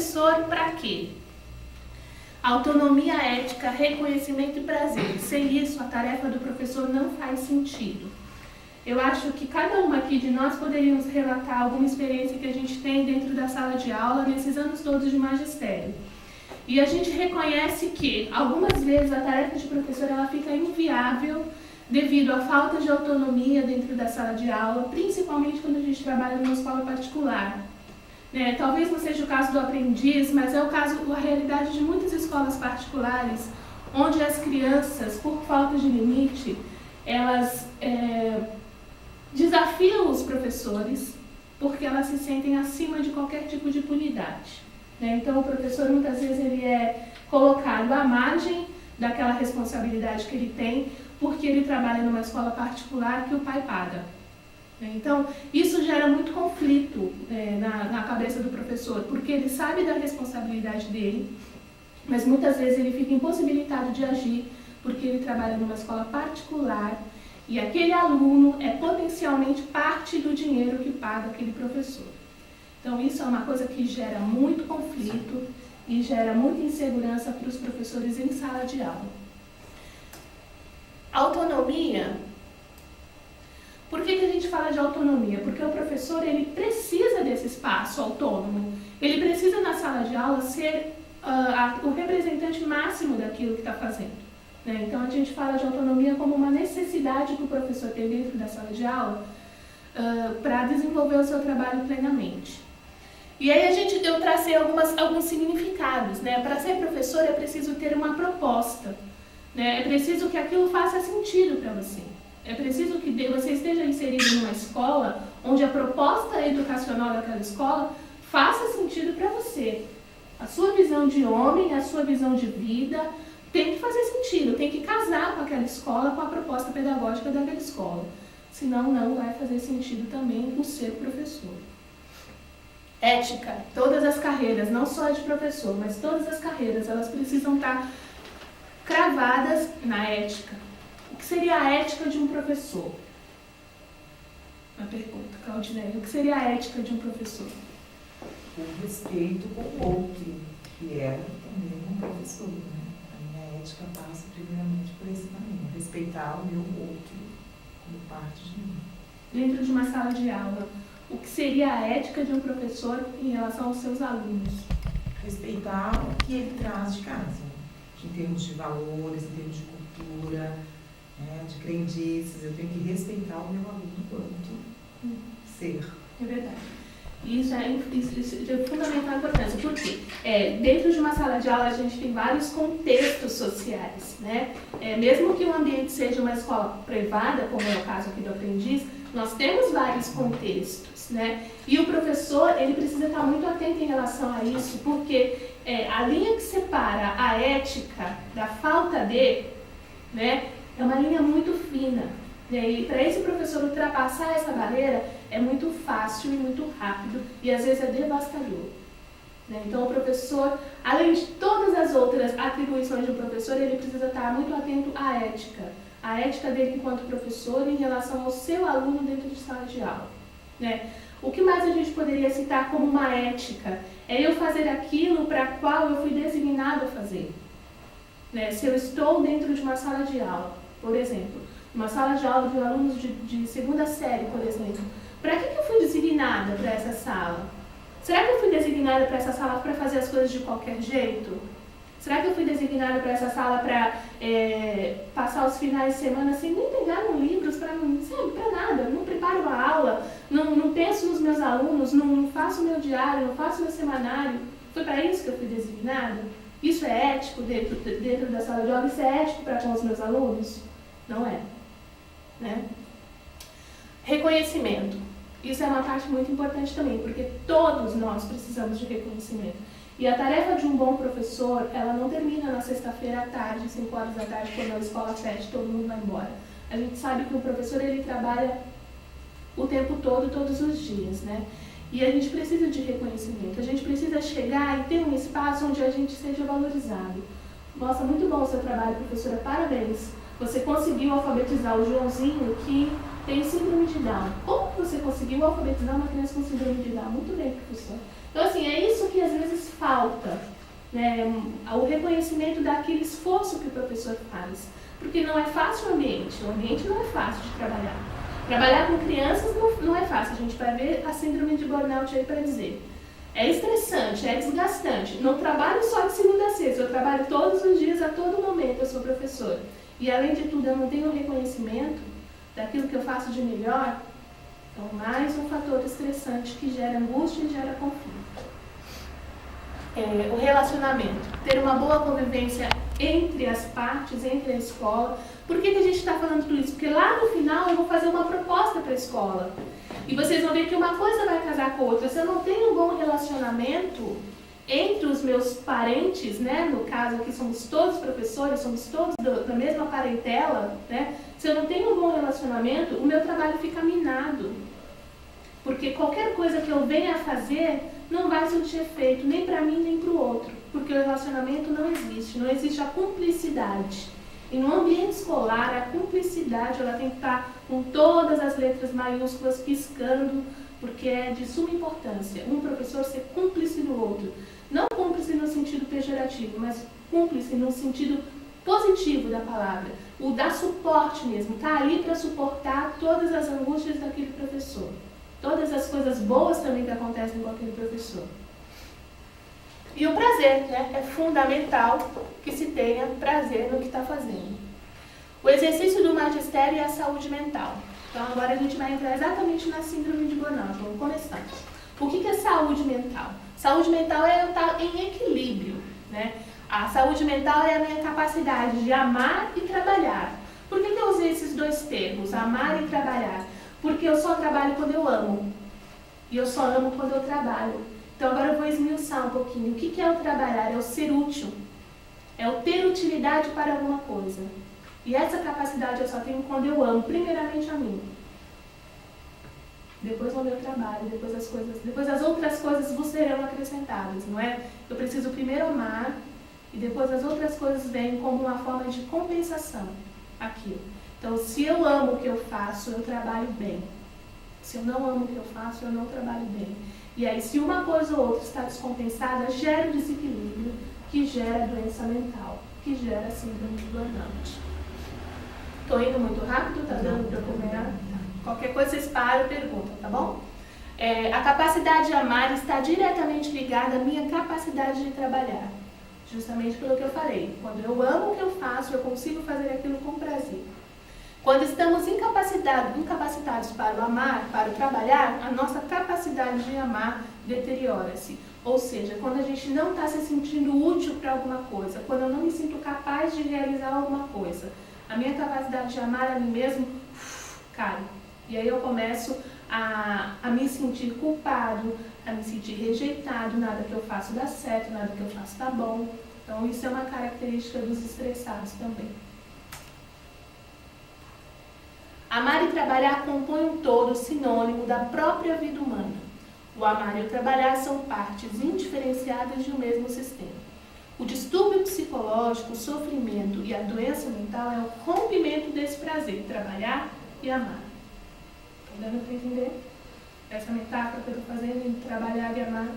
professor para quê? Autonomia, ética, reconhecimento e prazer. Sem isso, a tarefa do professor não faz sentido. Eu acho que cada uma aqui de nós poderíamos relatar alguma experiência que a gente tem dentro da sala de aula nesses anos todos de magistério. E a gente reconhece que, algumas vezes, a tarefa de professor ela fica inviável devido à falta de autonomia dentro da sala de aula, principalmente quando a gente trabalha numa escola particular. Talvez não seja o caso do aprendiz, mas é a realidade de muitas escolas particulares, onde as crianças, por falta de limite, elas desafiam os professores porque elas se sentem acima de qualquer tipo de punidade. Então, o professor, muitas vezes, ele é colocado à margem daquela responsabilidade que ele tem, porque ele trabalha numa escola particular que o pai paga. Então, isso gera muito conflito na cabeça do professor, porque ele sabe da responsabilidade dele, mas muitas vezes ele fica impossibilitado de agir, porque ele trabalha numa escola particular e aquele aluno é potencialmente parte do dinheiro que paga aquele professor. Então, isso é uma coisa que gera muito conflito e gera muita insegurança para os professores em sala de aula. Autonomia. Por que a gente fala de autonomia? Porque o professor ele precisa desse espaço autônomo. Ele precisa, na sala de aula, ser o representante máximo daquilo que está fazendo. Então, a gente fala de autonomia como uma necessidade que o professor tem dentro da sala de aula para desenvolver o seu trabalho plenamente. E aí eu tracei alguns significados. Para ser professor é preciso ter uma proposta. É preciso que aquilo faça sentido para você. É preciso que você esteja inserido numa escola onde a proposta educacional daquela escola faça sentido para você. A sua visão de homem, a sua visão de vida tem que fazer sentido, tem que casar com aquela escola, com a proposta pedagógica daquela escola. Senão não vai fazer sentido também o ser professor. Ética. Todas as carreiras, não só de professor, mas todas as carreiras, elas precisam estar cravadas na ética. O que seria a ética de um professor? Uma pergunta, Claudinei. O que seria a ética de um professor? O respeito com o outro, que é também um professor. A minha ética passa primeiramente por esse caminho. Respeitar o meu outro como parte de mim. Dentro de uma sala de aula, o que seria a ética de um professor em relação aos seus alunos? Respeitar o que ele traz de casa, em termos de valores, em termos de cultura, de crendices. Eu tenho que respeitar o meu aluno enquanto ser. É verdade. Isso é de fundamental importância, porque dentro de uma sala de aula a gente tem vários contextos sociais, mesmo que o ambiente seja uma escola privada, como é o caso aqui do aprendiz, nós temos vários contextos, E o professor, ele precisa estar muito atento em relação a isso, porque a linha que separa a ética da falta de, é uma linha muito fina. E para esse professor ultrapassar essa barreira é muito fácil e muito rápido e às vezes é devastador. Então o professor, além de todas as outras atribuições de um professor, ele precisa estar muito atento à ética. A ética dele enquanto professor em relação ao seu aluno dentro de sala de aula. O que mais a gente poderia citar como uma ética? É eu fazer aquilo para qual eu fui designado a fazer. Se eu estou dentro de uma sala de aula, por exemplo, uma sala de aula de alunos de segunda série, por exemplo, para que eu fui designada para essa sala? Será que eu fui designada para essa sala para fazer as coisas de qualquer jeito? Será que eu fui designada para essa sala para passar os finais de semana sem nem pegar livros, para nada? Não preparo uma aula, não penso nos meus alunos, não faço meu diário, não faço meu semanário. Foi para isso que eu fui designada? Isso é ético dentro da sala de aula? Isso é ético para com os meus alunos? Não é. Reconhecimento. Isso é uma parte muito importante também, porque todos nós precisamos de reconhecimento. E a tarefa de um bom professor, ela não termina na sexta-feira à tarde, 5 horas da tarde, quando a escola fecha e todo mundo vai embora. A gente sabe que o professor, ele trabalha o tempo todo, todos os dias, E a gente precisa de reconhecimento. A gente precisa chegar e ter um espaço onde a gente seja valorizado. Nossa, muito bom o seu trabalho, professora, parabéns. Você conseguiu alfabetizar o Joãozinho, que tem síndrome de Down. Como você conseguiu alfabetizar uma criança com síndrome de Down? Muito bem, professor. Então, assim, é isso que às vezes falta falta, né, o reconhecimento daquele esforço que o professor faz. Porque não é fácil o ambiente não é fácil de trabalhar. Trabalhar com crianças não é fácil, a gente vai ver a síndrome de burnout aí para dizer. É estressante, é desgastante. Não trabalho só de segunda a sexta, eu trabalho todos os dias, a todo momento, eu sou professora. E além de tudo, eu não tenho reconhecimento daquilo que eu faço de melhor. Então, mais um fator estressante que gera angústia e gera conflito. O relacionamento. Ter uma boa convivência entre as partes, entre a escola. Por que a gente está falando tudo isso? Porque lá no final eu vou fazer uma proposta para a escola. E vocês vão ver que uma coisa vai casar com a outra. Se eu não tenho um bom relacionamento entre os meus parentes, né? No caso aqui somos todos professores, somos todos da mesma parentela, né? Se eu não tenho um bom relacionamento, o meu trabalho fica minado. Porque qualquer coisa que eu venha a fazer não vai surtir efeito, nem para mim, nem para o outro. Porque o relacionamento não existe a cumplicidade. E no ambiente escolar, a cumplicidade ela tem que estar com todas as letras maiúsculas piscando, porque é de suma importância. Um professor ser cúmplice do outro. Não cúmplice no sentido pejorativo, mas cúmplice no sentido positivo da palavra. O dar suporte mesmo, tá ali para suportar todas as angústias daquele professor. Todas as coisas boas também que acontecem com aquele professor. E o prazer, né? É fundamental que se tenha prazer no que está fazendo. O exercício do magistério e a saúde mental. Então agora a gente vai entrar exatamente na síndrome de burnout. Vamos começar. O que é saúde mental? Saúde mental é eu estar em equilíbrio, né? A saúde mental é a minha capacidade de amar e trabalhar. Por que eu usei esses dois termos, amar e trabalhar? Porque eu só trabalho quando eu amo. E eu só amo quando eu trabalho. Então agora eu vou esmiuçar um pouquinho. O que é o trabalhar? É o ser útil. É o ter utilidade para alguma coisa. E essa capacidade eu só tenho quando eu amo, primeiramente a mim. Depois o meu trabalho, depois as outras coisas vos serão acrescentadas, não é? Eu preciso primeiro amar e depois as outras coisas vêm como uma forma de compensação aquilo. Então, se eu amo o que eu faço, eu trabalho bem. Se eu não amo o que eu faço, eu não trabalho bem. E aí, se uma coisa ou outra está descompensada, gera desequilíbrio, que gera doença mental, que gera síndrome de burnout. Estou indo muito rápido, tá dando para acompanhar? Qualquer coisa vocês param e perguntam, tá bom? A capacidade de amar está diretamente ligada à minha capacidade de trabalhar. Justamente pelo que eu falei. Quando eu amo o que eu faço, eu consigo fazer aquilo com prazer. Quando estamos incapacitados para o amar, para o trabalhar, a nossa capacidade de amar deteriora-se. Ou seja, quando a gente não está se sentindo útil para alguma coisa, quando eu não me sinto capaz de realizar alguma coisa, a minha capacidade de amar a mim mesmo cai. E aí eu começo a me sentir culpado, a me sentir rejeitado, nada que eu faço dá certo, nada que eu faço dá bom. Então isso é uma característica dos estressados também. Amar e trabalhar compõem um todo sinônimo da própria vida humana. O amar e o trabalhar são partes indiferenciadas de um mesmo sistema. O distúrbio psicológico, o sofrimento e a doença mental é o rompimento desse prazer, trabalhar e amar. Está dando para entender? Essa metáfora que eu estou fazendo entre trabalhar e amar.